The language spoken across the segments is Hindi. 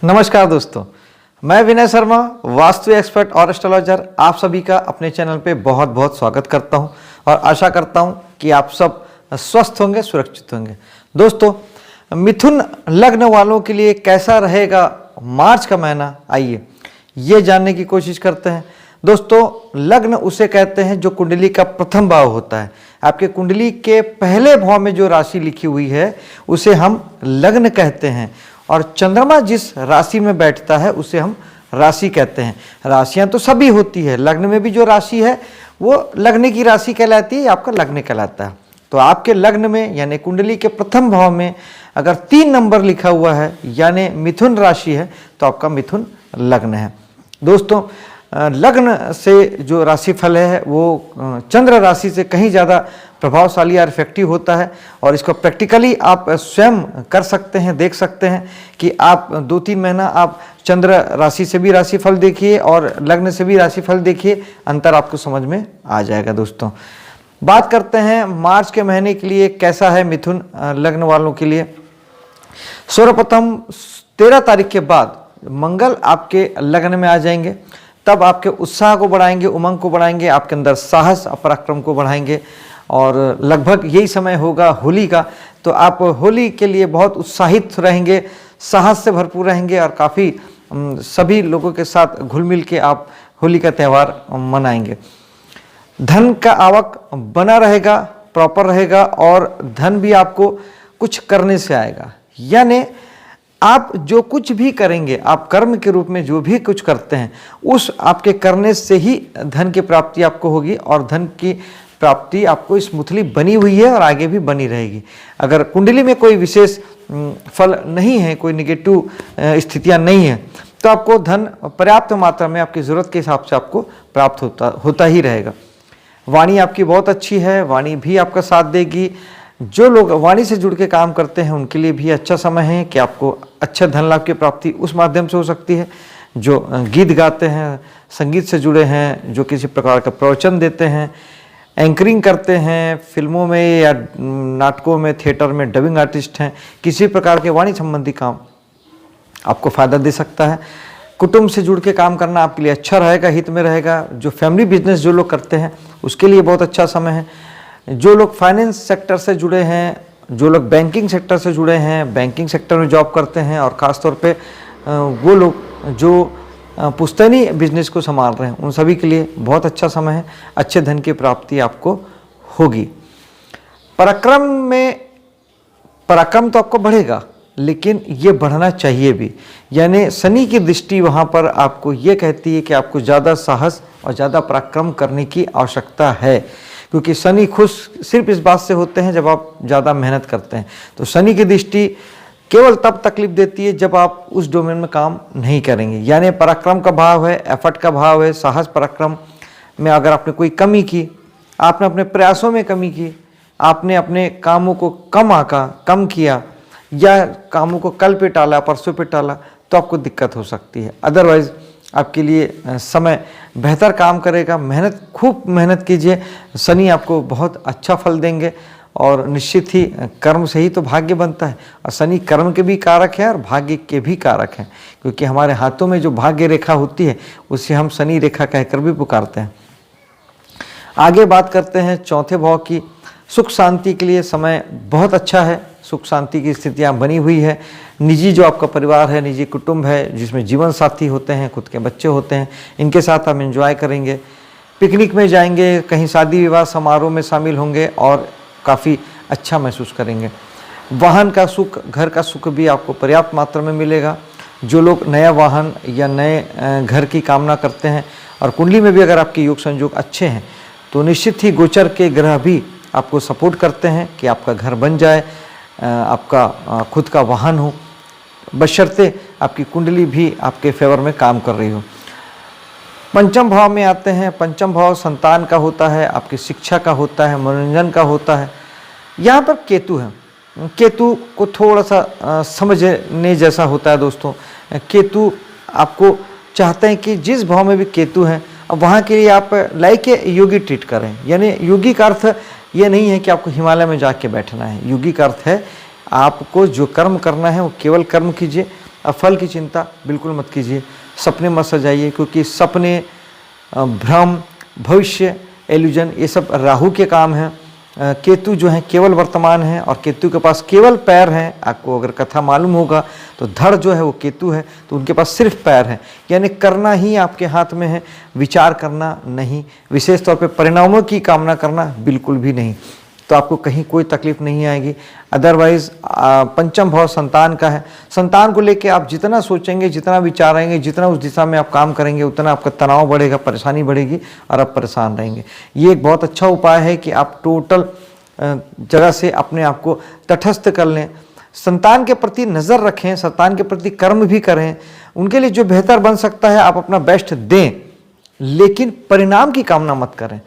नमस्कार दोस्तों, मैं विनय शर्मा, वास्तु एक्सपर्ट और एस्ट्रोलॉजर, आप सभी का अपने चैनल पे बहुत बहुत स्वागत करता हूं और आशा करता हूं कि आप सब स्वस्थ होंगे, सुरक्षित होंगे। दोस्तों, मिथुन लग्न वालों के लिए कैसा रहेगा मार्च का महीना, आइए ये जानने की कोशिश करते हैं। दोस्तों, लग्न उसे कहते हैं जो कुंडली का प्रथम भाव होता है। आपके कुंडली के पहले भाव में जो राशि लिखी हुई है उसे हम लग्न कहते हैं, और चंद्रमा जिस राशि में बैठता है उसे हम राशि कहते हैं। राशियां तो सभी होती है, लग्न में भी जो राशि है वो लग्न की राशि कहलाती है, आपका लग्न कहलाता है। तो आपके लग्न में यानी कुंडली के प्रथम भाव में अगर 3 नंबर लिखा हुआ है यानी मिथुन राशि है तो आपका मिथुन लग्न है। दोस्तों, लग्न से जो राशिफल है वो चंद्र राशि से कहीं ज़्यादा प्रभावशाली और इफेक्टिव होता है, और इसको प्रैक्टिकली आप स्वयं कर सकते हैं, देख सकते हैं कि आप 2-3 महीना आप चंद्र राशि से भी राशिफल देखिए और लग्न से भी राशिफल देखिए, अंतर आपको समझ में आ जाएगा। दोस्तों, बात करते हैं मार्च के महीने के लिए कैसा है मिथुन लग्न वालों के लिए। सर्वप्रथम 13 तारीख के बाद मंगल आपके लग्न में आ जाएंगे, तब आपके उत्साह को बढ़ाएंगे, उमंग को बढ़ाएंगे, आपके अंदर साहस और पराक्रम को बढ़ाएंगे। और लगभग यही समय होगा होली का, तो आप होली के लिए बहुत उत्साहित रहेंगे, साहस से भरपूर रहेंगे और काफ़ी सभी लोगों के साथ घुल मिल के आप होली का त्यौहार मनाएंगे। धन का आवक बना रहेगा, प्रॉपर रहेगा, और धन भी आपको कुछ करने से आएगा। यानी आप जो कुछ भी करेंगे, आप कर्म के रूप में जो भी कुछ करते हैं उस आपके करने से ही धन की प्राप्ति आपको होगी, और धन की प्राप्ति आपको स्मूथली बनी हुई है और आगे भी बनी रहेगी। अगर कुंडली में कोई विशेष फल नहीं है, कोई निगेटिव स्थितियां नहीं है, तो आपको धन पर्याप्त मात्रा में आपकी ज़रूरत के हिसाब से आपको प्राप्त होता ही रहेगा। वाणी आपकी बहुत अच्छी है, वाणी भी आपका साथ देगी। जो लोग वाणी से जुड़ के काम करते हैं उनके लिए भी अच्छा समय है कि आपको अच्छा धन लाभ की प्राप्ति उस माध्यम से हो सकती है। जो गीत गाते हैं, संगीत से जुड़े हैं, जो किसी प्रकार का प्रवचन देते हैं, एंकरिंग करते हैं, फिल्मों में या नाटकों में, थिएटर में डबिंग आर्टिस्ट हैं, किसी प्रकार के वाणी संबंधी काम आपको फ़ायदा दे सकता है। कुटुंब से जुड़ के काम करना आपके लिए अच्छा रहेगा, हित में रहेगा। जो फैमिली बिजनेस जो लोग करते हैं उसके लिए बहुत अच्छा समय है। जो लोग फाइनेंस सेक्टर से जुड़े हैं, जो लोग बैंकिंग सेक्टर से जुड़े हैं, बैंकिंग सेक्टर में जॉब करते हैं, और ख़ासतौर पे वो लोग जो पुश्तैनी बिजनेस को संभाल रहे हैं, उन सभी के लिए बहुत अच्छा समय है। अच्छे धन की प्राप्ति आपको होगी। पराक्रम तो आपको बढ़ेगा, लेकिन ये बढ़ना चाहिए भी। यानी शनि की दृष्टि वहाँ पर आपको ये कहती है कि आपको ज़्यादा साहस और ज़्यादा पराक्रम करने की आवश्यकता है, क्योंकि शनि खुश सिर्फ इस बात से होते हैं जब आप ज़्यादा मेहनत करते हैं। तो शनि की दृष्टि केवल तब तकलीफ देती है जब आप उस डोमेन में काम नहीं करेंगे। यानी पराक्रम का भाव है, एफर्ट का भाव है, साहस पराक्रम में अगर आपने कोई कमी की, आपने अपने प्रयासों में कमी की, आपने अपने कामों को कम किया, या कामों को कल पे टाला, परसों पे टाला, तो आपको दिक्कत हो सकती है। अदरवाइज आपके लिए समय बेहतर काम करेगा। खूब मेहनत कीजिए, शनि आपको बहुत अच्छा फल देंगे। और निश्चित ही कर्म से ही तो भाग्य बनता है, और शनि कर्म के भी कारक है और भाग्य के भी कारक हैं, क्योंकि हमारे हाथों में जो भाग्य रेखा होती है उसे हम शनि रेखा कहकर भी पुकारते हैं। आगे बात करते हैं चौथे भाव की। सुख शांति के लिए समय बहुत अच्छा है, सुख शांति की स्थितियां बनी हुई है। निजी जो आपका परिवार है, निजी कुटुंब है, जिसमें जीवन साथी होते हैं, खुद के बच्चे होते हैं, इनके साथ हम एंजॉय करेंगे, पिकनिक में जाएंगे, कहीं शादी विवाह समारोह में शामिल होंगे और काफ़ी अच्छा महसूस करेंगे। वाहन का सुख, घर का सुख भी आपको पर्याप्त मात्रा में मिलेगा। जो लोग नया वाहन या नए घर की कामना करते हैं, और कुंडली में भी अगर आपके योग संयोग अच्छे हैं, तो निश्चित ही गोचर के ग्रह भी आपको सपोर्ट करते हैं कि आपका घर बन जाए, आपका खुद का वाहन हो, बशर्ते आपकी कुंडली भी आपके फेवर में काम कर रही हो। पंचम भाव में आते हैं। पंचम भाव संतान का होता है, आपकी शिक्षा का होता है, मनोरंजन का होता है। यहाँ पर केतु है। केतु को थोड़ा सा समझने जैसा होता है दोस्तों। केतु आपको चाहते हैं कि जिस भाव में भी केतु है, अब वहाँ के लिए आप लाइक योगी ट्रीट करें। यानी योगी का अर्थ ये नहीं है कि आपको हिमालय में जाके बैठना है। योगी का अर्थ है आपको जो कर्म करना है वो केवल कर्म कीजिए, फल की चिंता बिल्कुल मत कीजिए, सपने मत सजाइए, क्योंकि सपने, भ्रम, भविष्य, एल्यूजन, ये सब राहु के काम हैं। केतु जो है केवल वर्तमान है, और केतु के पास केवल पैर हैं। आपको अगर कथा मालूम होगा तो धड़ जो है वो केतु है, तो उनके पास सिर्फ पैर हैं, यानी करना ही आपके हाथ में है, विचार करना नहीं, विशेष तौर पे परिणामों की कामना करना बिल्कुल भी नहीं, तो आपको कहीं कोई तकलीफ नहीं आएगी। अदरवाइज पंचम भाव संतान का है, संतान को लेके आप जितना सोचेंगे, जितना विचारेंगे, जितना उस दिशा में आप काम करेंगे, उतना आपका तनाव बढ़ेगा, परेशानी बढ़ेगी और आप परेशान रहेंगे। ये एक बहुत अच्छा उपाय है कि आप टोटल जगह से अपने आप को तटस्थ कर लें, संतान के प्रति नज़र रखें, संतान के प्रति कर्म भी करें, उनके लिए जो बेहतर बन सकता है आप अपना बेस्ट दें, लेकिन परिणाम की कामना मत करें,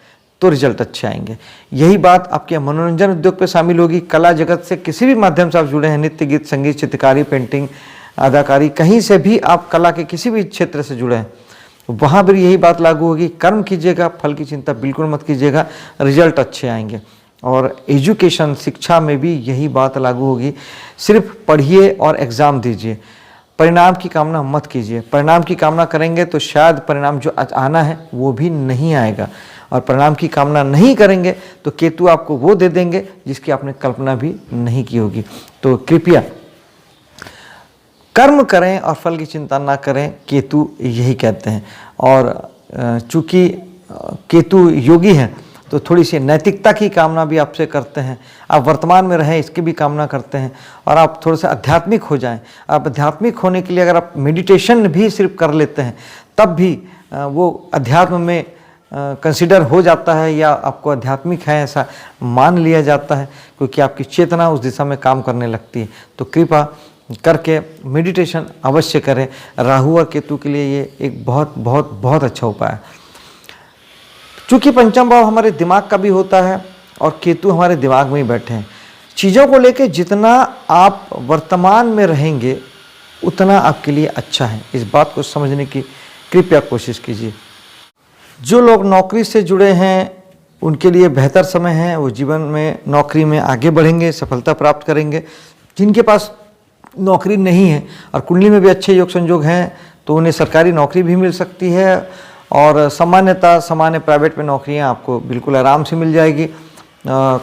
तो रिजल्ट अच्छे आएंगे। यही बात आपके मनोरंजन उद्योग पे शामिल होगी। कला जगत से किसी भी माध्यम से आप जुड़े हैं, नृत्य, गीत, संगीत, चित्रकारी, पेंटिंग, अदाकारी, कहीं से भी आप कला के किसी भी क्षेत्र से जुड़े हैं, वहाँ पर यही बात लागू होगी। कर्म कीजिएगा, फल की चिंता बिल्कुल मत कीजिएगा, रिजल्ट अच्छे आएंगे। और एजुकेशन, शिक्षा में भी यही बात लागू होगी। सिर्फ पढ़िए और एग्ज़ाम दीजिए, परिणाम की कामना मत कीजिए। परिणाम की कामना करेंगे तो शायद परिणाम जो आना है वो भी नहीं आएगा, और परिणाम की कामना नहीं करेंगे तो केतु आपको वो दे देंगे जिसकी आपने कल्पना भी नहीं की होगी। तो कृपया कर्म करें और फल की चिंता ना करें, केतु यही कहते हैं। और चूंकि केतु योगी हैं तो थोड़ी सी नैतिकता की कामना भी आपसे करते हैं, आप वर्तमान में रहें इसकी भी कामना करते हैं, और आप थोड़ा सा आध्यात्मिक हो जाएं। आप आध्यात्मिक होने के लिए अगर आप मेडिटेशन भी सिर्फ कर लेते हैं तब भी वो अध्यात्म में कंसिडर हो जाता है, या आपको आध्यात्मिक है ऐसा मान लिया जाता है, क्योंकि आपकी चेतना उस दिशा में काम करने लगती है। तो कृपा करके मेडिटेशन अवश्य करें। राहु और केतु के लिए ये एक बहुत बहुत बहुत अच्छा उपाय है। चूँकि पंचम भाव हमारे दिमाग का भी होता है और केतु हमारे दिमाग में ही बैठे हैं, चीज़ों को लेके जितना आप वर्तमान में रहेंगे उतना आपके लिए अच्छा है। इस बात को समझने की कृपया कोशिश कीजिए। जो लोग नौकरी से जुड़े हैं उनके लिए बेहतर समय है, वो जीवन में नौकरी में आगे बढ़ेंगे, सफलता प्राप्त करेंगे। जिनके पास नौकरी नहीं है और कुंडली में भी अच्छे योग संयोग हैं तो उन्हें सरकारी नौकरी भी मिल सकती है, और सामान्य प्राइवेट में नौकरियां आपको बिल्कुल आराम से मिल जाएगी।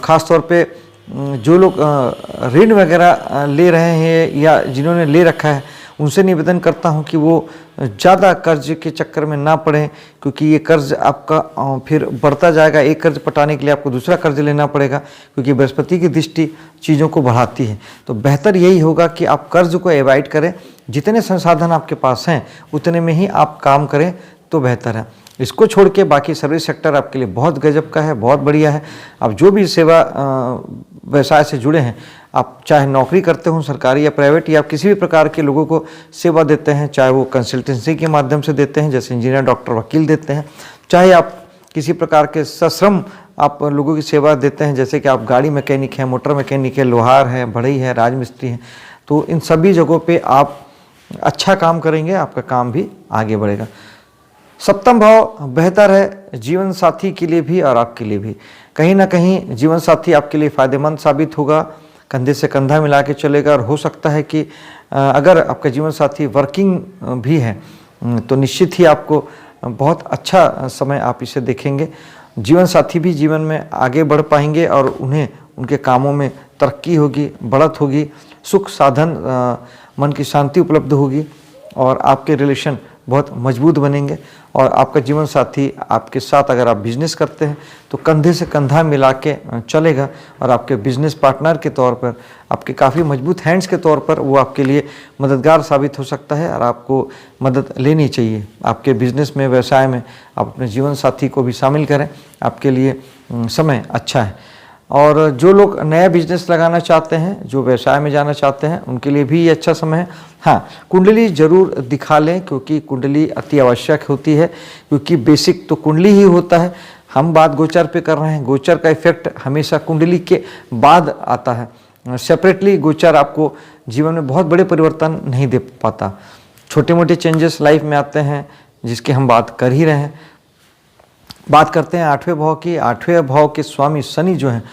ख़ास तौर पे जो लोग ऋण वगैरह ले रहे हैं या जिन्होंने ले रखा है उनसे निवेदन करता हूं कि वो ज़्यादा कर्ज के चक्कर में ना पड़ें, क्योंकि ये कर्ज आपका फिर बढ़ता जाएगा। एक कर्ज पटाने के लिए आपको दूसरा कर्ज लेना पड़ेगा, क्योंकि बृहस्पति की दृष्टि चीज़ों को बढ़ाती है। तो बेहतर यही होगा कि आप कर्ज को अवॉइड करें, जितने संसाधन आपके पास हैं उतने में ही आप काम करें तो बेहतर है। इसको छोड़ के बाकी सर्विस सेक्टर आपके लिए बहुत गजब का है, बहुत बढ़िया है। आप जो भी सेवा व्यवसाय से जुड़े हैं, आप चाहे नौकरी करते हो सरकारी या प्राइवेट, या आप किसी भी प्रकार के लोगों को सेवा देते हैं, चाहे वो कंसल्टेंसी के माध्यम से देते हैं जैसे इंजीनियर, डॉक्टर, वकील देते हैं, चाहे आप किसी प्रकार के सश्रम आप लोगों की सेवा देते हैं, जैसे कि आप गाड़ी मैकेनिक हैं, मोटर मैकेनिक है, लोहार है, बढ़ई है, राजमिस्त्री हैं, तो इन सभी जगहों पर आप अच्छा काम करेंगे, आपका काम भी आगे बढ़ेगा। सप्तम भाव बेहतर है जीवन साथी के लिए भी और आपके लिए भी। कहीं ना कहीं जीवन साथी आपके लिए फ़ायदेमंद साबित होगा, कंधे से कंधा मिला के चलेगा, और हो सकता है कि अगर आपका जीवन साथी वर्किंग भी है तो निश्चित ही आपको बहुत अच्छा समय आप इसे देखेंगे। जीवन साथी भी जीवन में आगे बढ़ पाएंगे और उन्हें उनके कामों में तरक्की होगी, बढ़त होगी, सुख साधन, मन की शांति उपलब्ध होगी, और आपके रिलेशन बहुत मजबूत बनेंगे। और आपका जीवन साथी आपके साथ अगर आप बिजनेस करते हैं तो कंधे से कंधा मिला के चलेगा, और आपके बिजनेस पार्टनर के तौर पर, आपके काफ़ी मजबूत हैंड्स के तौर पर वो आपके लिए मददगार साबित हो सकता है, और आपको मदद लेनी चाहिए। आपके बिजनेस में, व्यवसाय में आप अपने जीवन साथी को भी शामिल करें, आपके लिए समय अच्छा है। और जो लोग नया बिजनेस लगाना चाहते हैं, जो व्यवसाय में जाना चाहते हैं, उनके लिए भी ये अच्छा समय है। हाँ, कुंडली जरूर दिखा लें, क्योंकि कुंडली अति आवश्यक होती है, क्योंकि बेसिक तो कुंडली ही होता है। हम बात गोचर पे कर रहे हैं, गोचर का इफेक्ट हमेशा कुंडली के बाद आता है। सेपरेटली गोचर आपको जीवन में बहुत बड़े परिवर्तन नहीं दे पाता, छोटे मोटे चेंजेस लाइफ में आते हैं, जिसकी हम बात कर ही रहे हैं। बात करते हैं 8वें भाव की। 8वें भाव के स्वामी शनि जो हैं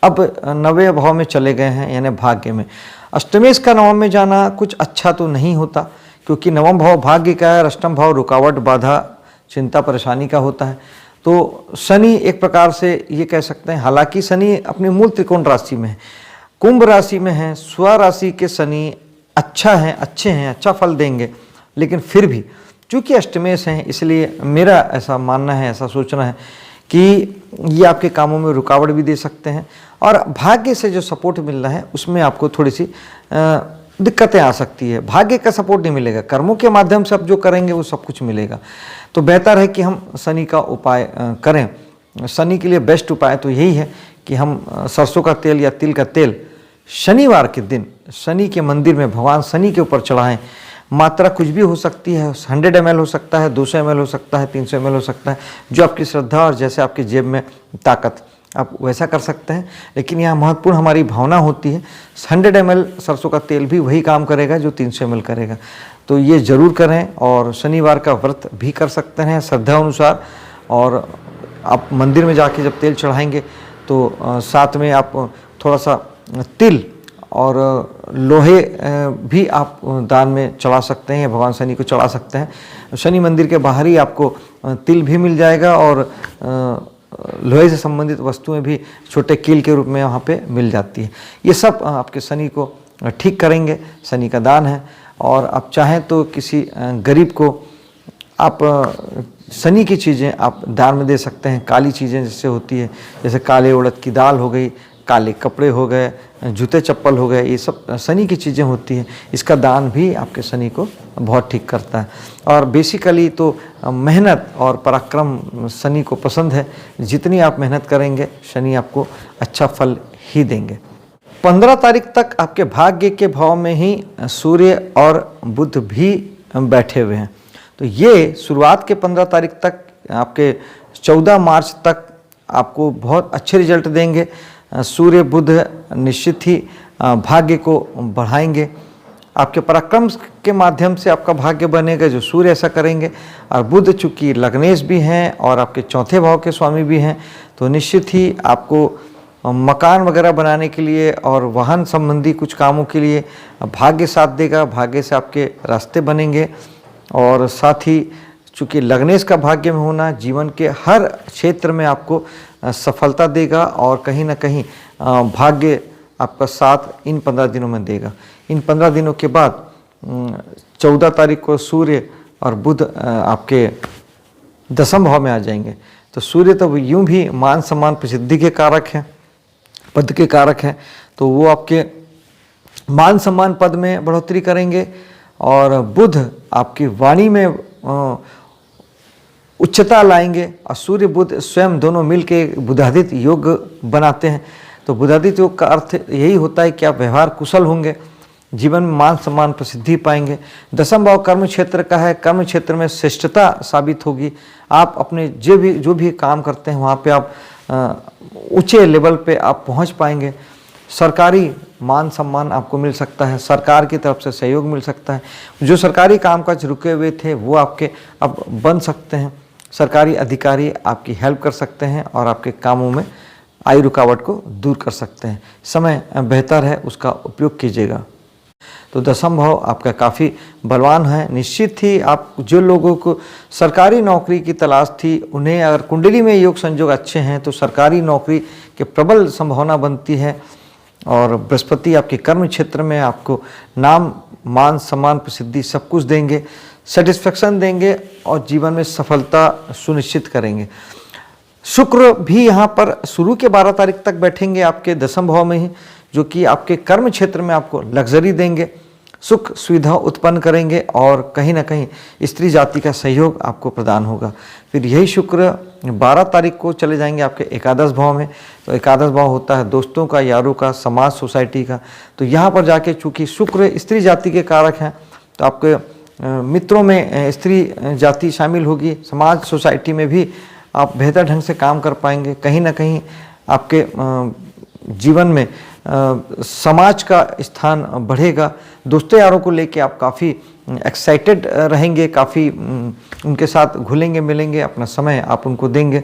अब 9वें भाव में चले गए हैं, यानी भाग्य में। अष्टमेश का नवम में जाना कुछ अच्छा तो नहीं होता, क्योंकि नवम भाव भाग्य का है और अष्टम भाव रुकावट, बाधा, चिंता, परेशानी का होता है। तो शनि एक प्रकार से ये कह सकते हैं, हालांकि शनि अपनी मूल त्रिकोण राशि में है, कुंभ राशि में है, स्वराशि के शनि अच्छे हैं, अच्छा फल देंगे, लेकिन फिर भी चूंकि अष्टमेश हैं, इसलिए मेरा ऐसा मानना है, ऐसा सोचना है कि ये आपके कामों में रुकावट भी दे सकते हैं और भाग्य से जो सपोर्ट मिल रहा है उसमें आपको थोड़ी सी दिक्कतें आ सकती है। भाग्य का सपोर्ट नहीं मिलेगा, कर्मों के माध्यम से आप जो करेंगे वो सब कुछ मिलेगा। तो बेहतर है कि हम शनि का उपाय करें। शनि के लिए बेस्ट उपाय तो यही है कि हम सरसों का तेल या तिल का तेल शनिवार के दिन शनि के मंदिर में भगवान शनि के ऊपर चढ़ाएं। मात्रा कुछ भी हो सकती है, 100 ml हो सकता है, 200 ml हो सकता है, 300 ml हो सकता है, जो आपकी श्रद्धा और जैसे आपकी जेब में ताकत, आप वैसा कर सकते हैं। लेकिन यहाँ महत्वपूर्ण हमारी भावना होती है। 100 ml सरसों का तेल भी वही काम करेगा जो 300 ml करेगा। तो ये ज़रूर करें और शनिवार का व्रत भी कर सकते हैं श्रद्धा अनुसार। और आप मंदिर में जाके जब तेल चढ़ाएंगे तो साथ में आप थोड़ा सा तिल और लोहे भी आप दान में चढ़ा सकते हैं, भगवान शनि को चढ़ा सकते हैं। शनि मंदिर के बाहर ही आपको तिल भी मिल जाएगा और लोहे से संबंधित वस्तुएं भी छोटे कील के रूप में वहाँ पे मिल जाती है। ये सब आपके शनि को ठीक करेंगे, शनि का दान है। और आप चाहें तो किसी गरीब को आप शनि की चीज़ें आप दान में दे सकते हैं। काली चीज़ें जैसे होती है, जैसे काले उड़द की दाल हो गई, काले कपड़े हो गए, जूते चप्पल हो गए, ये सब शनि की चीज़ें होती हैं। इसका दान भी आपके शनि को बहुत ठीक करता है। और बेसिकली तो मेहनत और पराक्रम शनि को पसंद है। जितनी आप मेहनत करेंगे शनि आपको अच्छा फल ही देंगे। 15 तारीख तक आपके भाग्य के भाव में ही सूर्य और बुध भी बैठे हुए हैं। तो ये शुरुआत के 15 तारीख तक आपके 14 मार्च तक आपको बहुत अच्छे रिजल्ट देंगे। सूर्य बुध निश्चित ही भाग्य को बढ़ाएंगे। आपके पराक्रम के माध्यम से आपका भाग्य बनेगा, जो सूर्य ऐसा करेंगे। और बुध चूंकि लग्नेश भी हैं और आपके चौथे भाव के स्वामी भी हैं, तो निश्चित ही आपको मकान वगैरह बनाने के लिए और वाहन संबंधी कुछ कामों के लिए भाग्य साथ देगा। भाग्य से आपके रास्ते बनेंगे। और साथ ही चूँकि लग्नेश का भाग्य में होना जीवन के हर क्षेत्र में आपको सफलता देगा और कहीं ना कहीं भाग्य आपका साथ इन 15 दिनों में देगा। इन 15 दिनों के बाद 14 तारीख को सूर्य और बुध आपके 10वें भाव में आ जाएंगे। तो सूर्य तो यूं भी मान सम्मान प्रसिद्धि के कारक हैं, पद के कारक हैं, तो वो आपके मान सम्मान पद में बढ़ोतरी करेंगे। और बुध आपकी वाणी में उच्चता लाएंगे। और सूर्य बुध स्वयं दोनों मिलके बुधादित्य योग बनाते हैं। तो बुधादित्य योग का अर्थ यही होता है कि आप व्यवहार कुशल होंगे, जीवन में मान सम्मान प्रसिद्धि पाएंगे। 10वां भाव कर्म क्षेत्र का है, कर्म क्षेत्र में श्रेष्ठता साबित होगी। आप अपने जो भी काम करते हैं वहाँ पे आप ऊंचे लेवल पे आप पहुँच पाएंगे। सरकारी मान सम्मान आपको मिल सकता है, सरकार की तरफ से सहयोग मिल सकता है। जो सरकारी कामकाज रुके हुए थे वो आपके अब बन सकते हैं। सरकारी अधिकारी आपकी हेल्प कर सकते हैं और आपके कामों में आई रुकावट को दूर कर सकते हैं। समय बेहतर है, उसका उपयोग कीजिएगा। तो 10वां भाव आपका काफ़ी बलवान है। निश्चित ही आप जो लोगों को सरकारी नौकरी की तलाश थी, उन्हें अगर कुंडली में योग संयोग अच्छे हैं तो सरकारी नौकरी के प्रबल संभावना बनती है। और बृहस्पति आपके कर्म क्षेत्र में आपको नाम मान सम्मान प्रसिद्धि सब कुछ देंगे, सेटिस्फेक्शन देंगे और जीवन में सफलता सुनिश्चित करेंगे। शुक्र भी यहाँ पर शुरू के 12 तारीख तक बैठेंगे आपके 10वें भाव में ही, जो कि आपके कर्म क्षेत्र में आपको लग्जरी देंगे, सुख सुविधा उत्पन्न करेंगे और कहीं ना कहीं स्त्री जाति का सहयोग आपको प्रदान होगा। फिर यही शुक्र 12 तारीख को चले जाएंगे आपके एकादश भाव में। तो एकादश भाव होता है दोस्तों का, यारों का, समाज सोसाइटी का। तो यहाँ पर जाके चूँकि शुक्र स्त्री जाति के कारक हैं, तो आपके मित्रों में स्त्री जाति शामिल होगी। समाज सोसाइटी में भी आप बेहतर ढंग से काम कर पाएंगे। कहीं ना कहीं आपके जीवन में समाज का स्थान बढ़ेगा। दोस्तों यारों को लेके आप काफ़ी एक्साइटेड रहेंगे, काफ़ी उनके साथ घुलेंगे मिलेंगे, अपना समय आप उनको देंगे।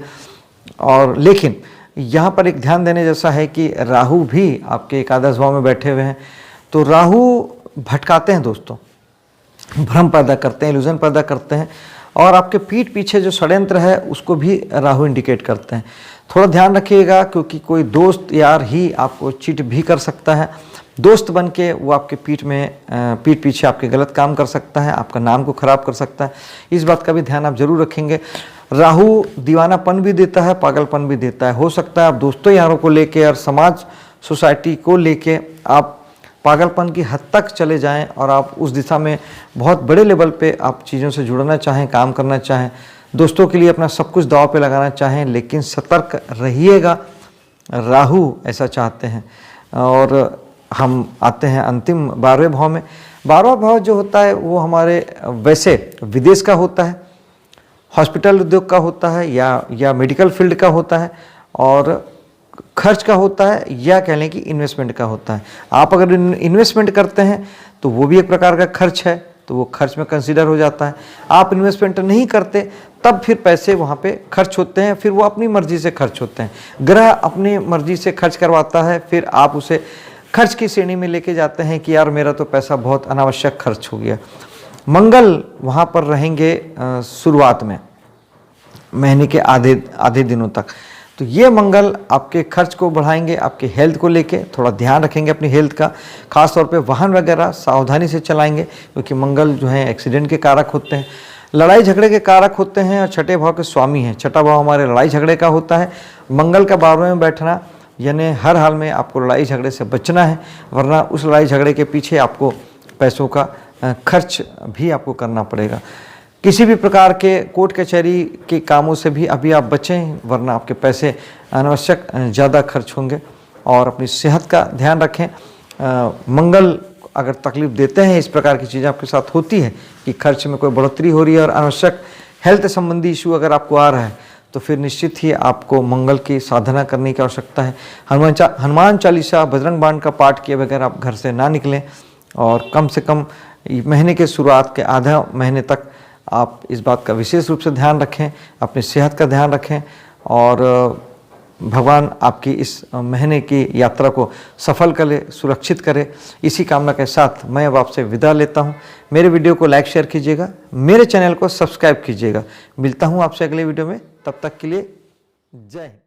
और लेकिन यहाँ पर एक ध्यान देने जैसा है कि राहु भी आपके एकादश भाव में बैठे हुए हैं। तो राहु भटकाते हैं दोस्तों, भ्रम पैदा करते हैं, इल्यूजन पैदा करते हैं, और आपके पीठ पीछे जो षड्यंत्र है उसको भी राहु इंडिकेट करते हैं। थोड़ा ध्यान रखिएगा, क्योंकि कोई दोस्त यार ही आपको चीट भी कर सकता है। दोस्त बन के वो आपके पीठ पीछे आपके गलत काम कर सकता है, आपका नाम को खराब कर सकता है। इस बात का भी ध्यान आप जरूर रखेंगे। राहु दीवानापन भी देता है, पागलपन भी देता है। हो सकता है आप दोस्तों यारों को लेके और समाज सोसाइटी को लेके आप पागलपन की हद तक चले जाएं और आप उस दिशा में बहुत बड़े लेवल पे आप चीज़ों से जुड़ना चाहें, काम करना चाहें, दोस्तों के लिए अपना सब कुछ दांव पे लगाना चाहें, लेकिन सतर्क रहिएगा, राहु ऐसा चाहते हैं। और हम आते हैं अंतिम 12वें भाव में। 12वां भाव जो होता है वो हमारे वैसे विदेश का होता है, हॉस्पिटल उद्योग का होता है, या मेडिकल फील्ड का होता है, और खर्च का होता है, या कह लें कि इन्वेस्टमेंट का होता है। आप अगर इन्वेस्टमेंट करते हैं तो वो भी एक प्रकार का खर्च है, तो वो खर्च में कंसीडर हो जाता है। आप इन्वेस्टमेंट नहीं करते तब फिर पैसे वहाँ पे खर्च होते हैं, फिर वो अपनी मर्जी से खर्च होते हैं। ग्रह अपनी मर्जी से खर्च करवाता है, फिर आप उसे खर्च की श्रेणी में लेके जाते हैं कि यार मेरा तो पैसा बहुत अनावश्यक खर्च हो गया। मंगल वहाँ पर रहेंगे शुरुआत में, महीने के आधे दिनों तक। तो ये मंगल आपके खर्च को बढ़ाएंगे, आपके हेल्थ को लेके थोड़ा ध्यान रखेंगे अपनी हेल्थ का। खास तौर पे वाहन वगैरह सावधानी से चलाएंगे, क्योंकि मंगल जो है एक्सीडेंट के कारक होते हैं, लड़ाई झगड़े के कारक होते हैं, और छठे भाव के स्वामी हैं। छठा भाव हमारे लड़ाई झगड़े का होता है। मंगल का 12वें में बैठना यानी हर हाल में आपको लड़ाई झगड़े से बचना है, वरना उस लड़ाई झगड़े के पीछे आपको पैसों का खर्च भी आपको करना पड़ेगा। किसी भी प्रकार के कोर्ट कचहरी के कामों से भी अभी आप बचें, वरना आपके पैसे अनावश्यक ज़्यादा खर्च होंगे। और अपनी सेहत का ध्यान रखें। मंगल अगर तकलीफ देते हैं, इस प्रकार की चीज़ें आपके साथ होती है कि खर्च में कोई बढ़ोतरी हो रही है और अनावश्यक हेल्थ संबंधी इशू अगर आपको आ रहा है, तो फिर निश्चित ही आपको मंगल की साधना करने की आवश्यकता है। हनुमान चालीसा, बजरंग बाण का पाठ किए बगैर आप घर से ना निकलें, और कम से कम महीने के शुरुआत के आधा महीने तक आप इस बात का विशेष रूप से ध्यान रखें, अपनी सेहत का ध्यान रखें, और भगवान आपकी इस महीने की यात्रा को सफल करे, सुरक्षित करे। इसी कामना के साथ मैं अब आपसे विदा लेता हूं। मेरे वीडियो को लाइक शेयर कीजिएगा, मेरे चैनल को सब्सक्राइब कीजिएगा। मिलता हूं आपसे अगले वीडियो में, तब तक के लिए जय हिंद।